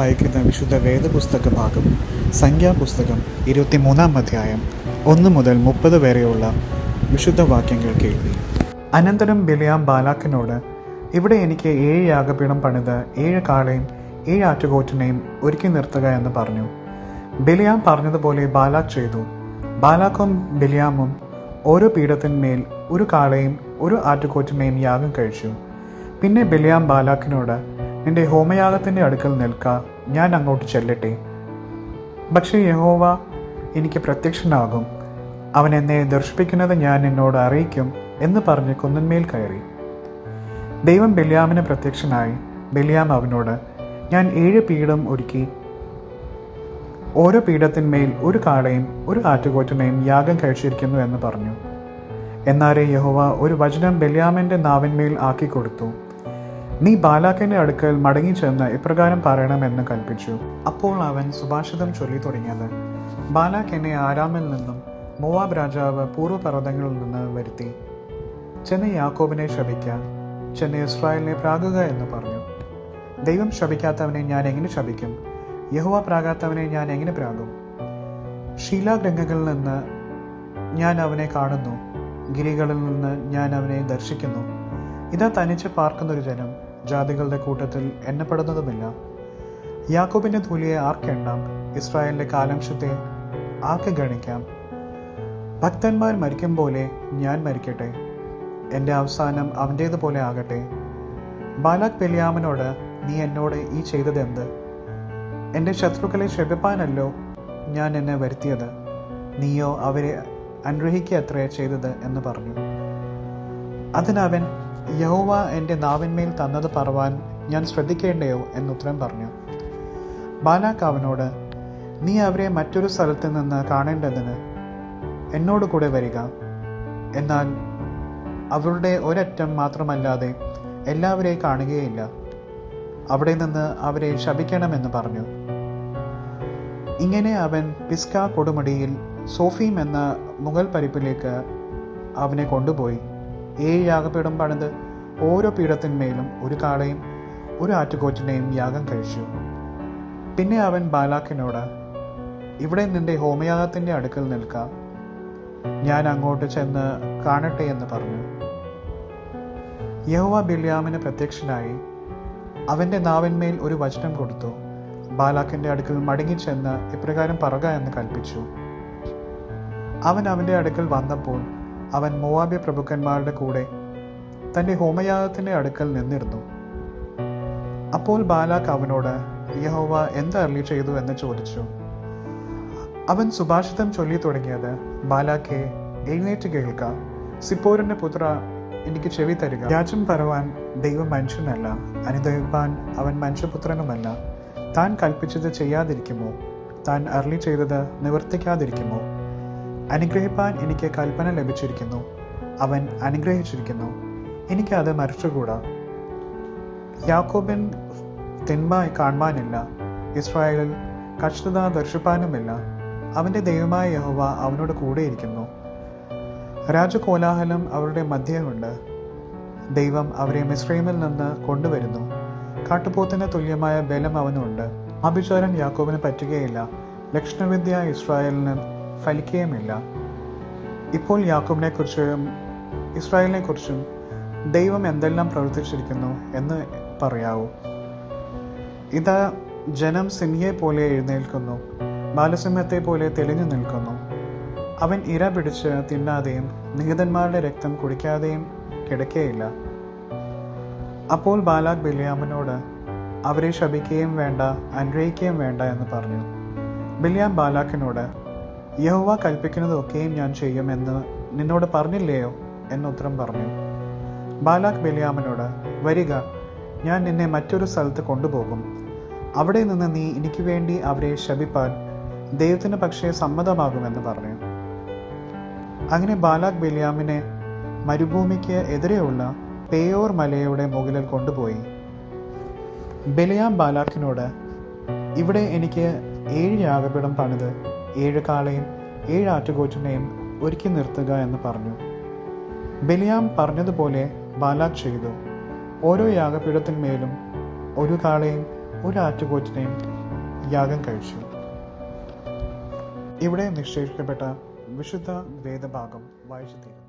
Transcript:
വായിക്കുന്ന വിശുദ്ധ വേദപുസ്തക ഭാഗം സംഖ്യാപുസ്തകം 23-ാം അധ്യായം 1 മുതൽ 30 വരെയുള്ള വിശുദ്ധ വാക്യങ്ങൾ കേൾവി. അനന്തരം ബിലെയാം ബാലാക്കിനോട്, ഇവിടെ എനിക്ക് 7 യാഗപീഠം പണിത് 7 കാളയും 7 ആട്ടുകൊറ്റനെയും ഒരുക്കി നിർത്തുക എന്ന് പറഞ്ഞു. ബിലെയാം പറഞ്ഞതുപോലെ ബാലാക്ക് ചെയ്തു. ബാലാക്കും ബിലെയാമും ഓരോ പീഠത്തിന്മേൽ 1 കാളയും 1 ആട്ടുകൊറ്റനെയും യാഗം കഴിച്ചു. പിന്നെ ബിലെയാം ബാലാക്കിനോട്, നിന്റെ ഹോമയാഗത്തിൻ്റെ അടുക്കൽ നിൽക്ക, ഞാൻ അങ്ങോട്ട് ചെല്ലട്ടെ. പക്ഷേ യഹോവ എനിക്ക് പ്രത്യക്ഷനാകും, അവൻ എന്നെ ദർശിപ്പിക്കുന്നത് ഞാൻ എന്നോട് അറിയിക്കും എന്ന് പറഞ്ഞ് കുന്നിന്മേൽ കയറി. ദൈവം ബിലെയാമിന് പ്രത്യക്ഷനായി. ബിലെയാം അവനോട്, ഞാൻ 7 പീഠം ഒരുക്കി ഓരോ പീഠത്തിന്മേൽ 1 കാളയും 1 ആട്ടുകൊറ്റനെയും യാഗം കഴിച്ചിരിക്കുന്നു എന്ന് പറഞ്ഞു. എന്നാലേ യഹോവ ഒരു വചനം ബിലെയാമിൻ്റെ നാവിന്മേൽ ആക്കിക്കൊടുത്തു. നീ ബാലാക്കിൻ്റെ അടുക്കൽ മടങ്ങിച്ചെന്ന് ഇപ്രകാരം പറയണമെന്ന് കൽപ്പിച്ചു. അപ്പോൾ അവൻ സുഭാഷിതം ചൊല്ലി തുടങ്ങിയത്, ബാലാക്ക് എന്നെ ആരാമിൽ നിന്നും മോവാബ് രാജാവ് പൂർവ്വപർവ്വതങ്ങളിൽ നിന്ന് വരുത്തി. ചെന്ന് യാക്കോബിനെ ശപിക്കുക, ചെന്ന് ഇസ്രായേലിനെ പ്രാകുക എന്ന് പറഞ്ഞു. ദൈവം ശപിക്കാത്തവനെ ഞാൻ എങ്ങനെ ശപിക്കും? യഹോവ പ്രാകാത്തവനെ ഞാൻ എങ്ങനെ പ്രാകും? ശീലാഗ്രഹങ്ങളിൽ നിന്ന് ഞാൻ അവനെ കാണുന്നു, ഗിരികളിൽ നിന്ന് ഞാൻ അവനെ ദർശിക്കുന്നു. ഇതാ തനിച്ച് പാർക്കുന്നൊരു ജനം, ജാതികളുടെ കൂട്ടത്തിൽ എണ്ണപ്പെടുന്നതുമില്ല. യാക്കോബിൻ്റെ ധൂലിയെ ആർക്കെണ്ണാം? ഇസ്രായേലിൻ്റെ കാലംശത്തെ ആർക്ക് ഗണിക്കാം? ഭക്തന്മാർ മരിക്കും പോലെ ഞാൻ മരിക്കട്ടെ, എൻ്റെ അവസാനം അവൻ്റേതുപോലെ ആകട്ടെ. ബാലാക്ക് ബിലെയാമിനോട്, നീ എന്നോട് ഈ ചെയ്തതെന്ത്? എൻ്റെ ശത്രുക്കളെ ശപിപ്പാനല്ലോ ഞാൻ എന്നെ വരുത്തിയത്, നീയോ അവരെ അനുഗ്രഹിക്കത്രേ ചെയ്തത് എന്ന് പറഞ്ഞു. അതിനവൻ, യഹോവ എൻ്റെ നാവിന്മേൽ തന്നത് പറവാൻ ഞാൻ ശ്രദ്ധിക്കേണ്ടയോ എന്നുത്തരം പറഞ്ഞു. ബാലാക്ക് അവനോട്, നീ അവരെ മറ്റൊരു സ്ഥലത്ത് നിന്ന് കാണേണ്ടതിന് എന്നോട് കൂടെ വരിക, എന്നാൽ അവരുടെ ഒരറ്റം മാത്രമല്ലാതെ എല്ലാവരെയും കാണുകയില്ല, അവിടെ നിന്ന് അവരെ ശപിക്കണമെന്ന് പറഞ്ഞു. ഇങ്ങനെ അവൻ പിസ്ക കൊടുമുടിയിൽ സോഫീം എന്ന മുഗൾ പരിപ്പിലേക്ക് അവനെ കൊണ്ടുപോയി 7 യാഗപീഠം പണിത് ഓരോ പീഠത്തിന്മേലും 1 കാളയും 1 ആട്ടുകൊറ്റനെയും യാഗം കഴിച്ചു. പിന്നെ അവൻ ബാലാക്കിനോട്, ഇവിടെ നിന്റെ ഹോമയാഗത്തിൻ്റെ അടുക്കൽ നിൽക്ക, ഞാൻ അങ്ങോട്ട് ചെന്ന് കാണട്ടെ എന്ന് പറഞ്ഞു. യഹോവ ബിലെയാമിന് പ്രത്യക്ഷനായി. അവൻ്റെ നാവിന്മേൽ ഒരു വചനം കൊടുത്തു. ബാലാക്കിൻ്റെ അടുക്കൽ മടങ്ങിച്ചെന്ന് ഇപ്രകാരം പറക എന്ന് കൽപ്പിച്ചു. അവൻ അവൻ്റെ അടുക്കൽ വന്നപ്പോൾ അവൻ മോവാബ്യ പ്രഭുക്കന്മാരുടെ കൂടെ തൻ്റെ ഹോമയാഗത്തിൻ്റെ അടുക്കൽ നിന്നിരുന്നു. അപ്പോൾ ബാലാക്ക് അവനോട്, യഹോവ എന്ത് അരുളി ചെയ്തു എന്ന് ചോദിച്ചു. അവൻ സുഭാഷിതം ചൊല്ലി തുടങ്ങിയത്, ബാലാക്കെ, എഴുന്നേറ്റ് കേൾക്ക, സിപ്പോരിൻ്റെ പുത്ര, എനിക്ക് ചെവി തരിക. വ്യാജം പറവാൻ ദൈവം മനുഷ്യനല്ല, അനുദവിപ്പാൻ അവൻ മനുഷ്യപുത്രനുമല്ല. താൻ കൽപ്പിച്ചത് ചെയ്യാതിരിക്കുമോ? താൻ അരുളി ചെയ്തത് നിവർത്തിക്കാതിരിക്കുമോ? അനുഗ്രഹിപ്പാൻ എനിക്ക് കൽപ്പന ലഭിച്ചിരിക്കുന്നു, അവൻ അനുഗ്രഹിച്ചിരിക്കുന്നു, എനിക്ക് അത് മറിച്ചുകൂടാ. യാക്കോബിൻ തിന്മ കാണുവാനില്ല, ഇസ്രായേലിൽ കഷ്ടത ദർശിപ്പാനുമില്ല. അവൻ്റെ ദൈവമായ യഹോവ അവനോട് കൂടെയിരിക്കുന്നു. രാജകോലാഹലം അവരുടെ മധ്യമുണ്ട്. ദൈവം അവരെ മിസ്രൈമിൽ നിന്ന് കൊണ്ടുവരുന്നു. കാട്ടുപോത്തിന് തുല്യമായ ബലം അവനുണ്ട്. ആഭിചാരം യാക്കോബിന് പറ്റുകയില്ല, ലക്ഷണവിദ്യ ഇസ്രായേലിന് ഫലിക്കുകയുമില്ല. ഇപ്പോൾ യാക്കോബിനെക്കുറിച്ചും ഇസ്രായേലിനെക്കുറിച്ചും ദൈവം എന്തെല്ലാം പ്രവർത്തിച്ചിരിക്കുന്നു എന്ന് പറയാവൂ. ഇതാ ജനം സിംഹിയെ പോലെ എഴുന്നേൽക്കുന്നു, ബാലസിംഹത്തെ പോലെ തെളിഞ്ഞു നിൽക്കുന്നു. അവൻ ഇര പിടിച്ച് തിന്നാതെയും നിഹതന്മാരുടെ രക്തം കുടിക്കാതെയും കിടക്കുകയില്ല. അപ്പോൾ ബാലാക്ക് ബിലെയാമിനോട്, അവരെ ശപിക്കുകയും വേണ്ട, അനുഗ്രഹിക്കുകയും വേണ്ട എന്ന് പറഞ്ഞു. ബിലെയാം ബാലാക്കിനോട്, യഹോവ കൽപ്പിക്കുന്നതൊക്കെയും ഞാൻ ചെയ്യും എന്ന് നിന്നോട് പറഞ്ഞില്ലയോ എന്നുത്തരം പറഞ്ഞു. ബാലാക്ക് ബിലെയാമിനോട്, വരിക, ഞാൻ നിന്നെ മറ്റൊരു സ്ഥലത്ത് കൊണ്ടുപോകും, അവിടെ നിന്ന് നീ എനിക്ക് വേണ്ടി അവരെ ശപിപ്പാൻ ദൈവത്തിന് പക്ഷേ സമ്മതമാകുമെന്ന് പറഞ്ഞു. അങ്ങനെ ബാലാക്ക് ബിലെയാമിനെ മരുഭൂമിക്ക് എതിരെയുള്ള പേയോർ മലയുടെ മുകളിൽ കൊണ്ടുപോയി. ബിലെയാം ബാലാക്കിനോട്, ഇവിടെ എനിക്ക് 7 യാഗപീഠം പണിത് 7 കാളയും 7 ആട്ടുകൊറ്റനെയും ഒരുക്കി നിർത്തുക എന്ന് പറഞ്ഞു. ബിലെയാം പറഞ്ഞതുപോലെ ബാലാക്ക് ചെയ്തു. ഓരോ യാഗപീഠത്തിന്മേലും 1 കാളയും 1 ആട്ടുകൊറ്റനെയും യാഗം കഴിച്ചു. ഇവിടെ നിശ്ചയിക്കപ്പെട്ട വിശുദ്ധ വേദഭാഗം വായിച്ചു തീരുന്നു.